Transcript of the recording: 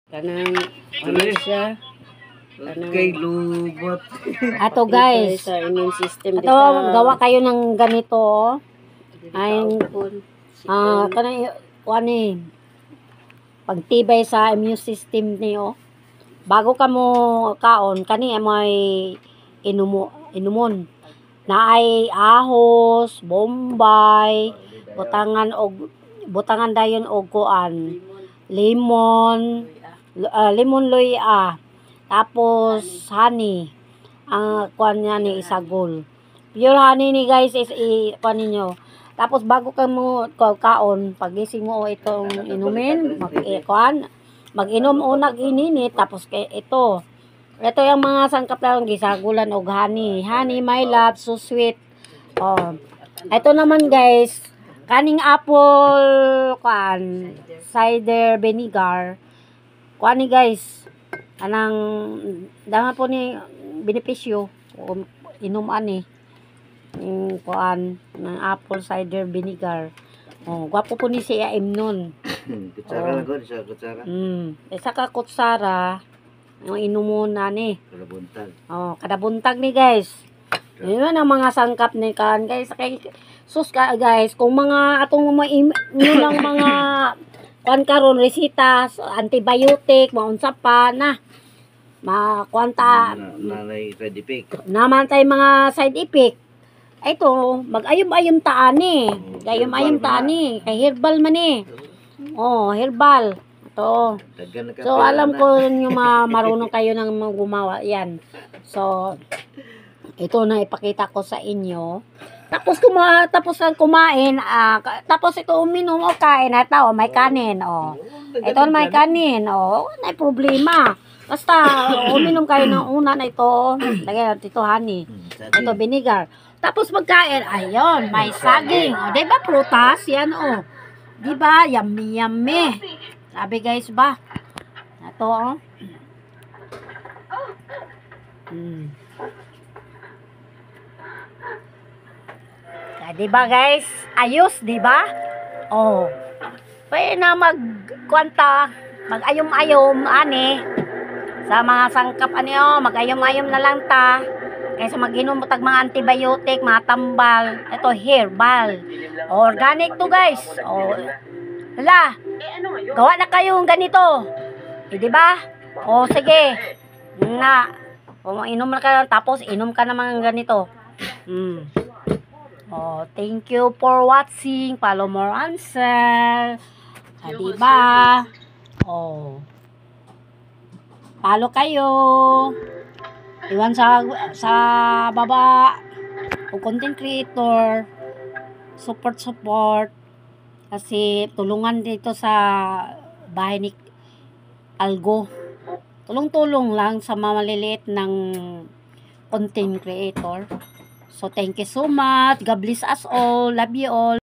Kanang ano siya? Kanang Kay lubot. Ato guys, sa immune system ato gawa kayo ng ganito. Ay kanang kanang kuani pagtibay sa immune system niyo. Bago ka mo kaon kani may inumon. Naay ahos, bombay, butangan dayon og kuan, lemon, lemon luya. Tapos honey. Ang kuan niya ni isagol. Pure honey ni guys is kuan ninyo. Tapos bago ka mo kaon, pagising mo itong inumin, mag-inom unag ininit tapos kay ito. Ito yung mga sangkap lang gisagulan og honey. Honey my love, so sweet. Oh. Ito naman guys, kaning apple kuan, cider vinegar. Kuan ni guys, anang dama po ni benepisyo inuman ni kuan ng apple cider vinegar. Oh, gwapo po ni siya nun. Kutsara na ko, isa kutsara. Isa ka kutsara yung inumon na ni. Kalabuntag. Oh, kada buntag ni guys. Yun ang mga sangkap ni kan guys. Kay sus ka guys, kung mga atong lang mga kuan karon resita, antibiotic, maunsa pa na. Makuanta Nanay side effect. naman tay mga side effect. Ito, mag-ayom-ayom taan eh. Ayom-ayom taan eh. Kay herbal man eh. Oh, herbal. Ito. Daghan na ka So, pera alam na. ko yung marunong kayo ng gumawa. Yan. So, ito na ipakita ko sa inyo. Tapos kumain, tapos ito uminom o kain na ito, may kanin, oh. Ito may kanin, oh. May problema. Basta, uminom kayo ng una na ito. Lagyan natin ito honey. Ito vinegar. Tapos pagkain, ayun, may saging. O, diba prutas? Yan, oh. Diba? Yummy, yummy. Sabi guys ba? Ito, oh. Diba guys? Ayos, diba? Oh. Pwede na magkwanta, mag-ayom-ayom, ani. Sa mga sangkap, ani, oh, mag-ayom-ayom na lang ta. Kaysa mag-inom mo tag mga antibiotic, mga tambal. Ito, herbal. Organic to guys. Oh. Hala, gawa na kayong ganito. Diba? O, sige. Na. Kung inom na ka, tapos inom ka naman ganito. Oh, thank you for watching. Follow more answer. Diba? Oh. Follow kayo. Iwan sa baba. O content creator. Support. Kasi tulungan dito sa bahay ni Algo. Tulong-tulong lang sa mga maliliit ng content creator. So, thank you so much. God bless us all. Love you all.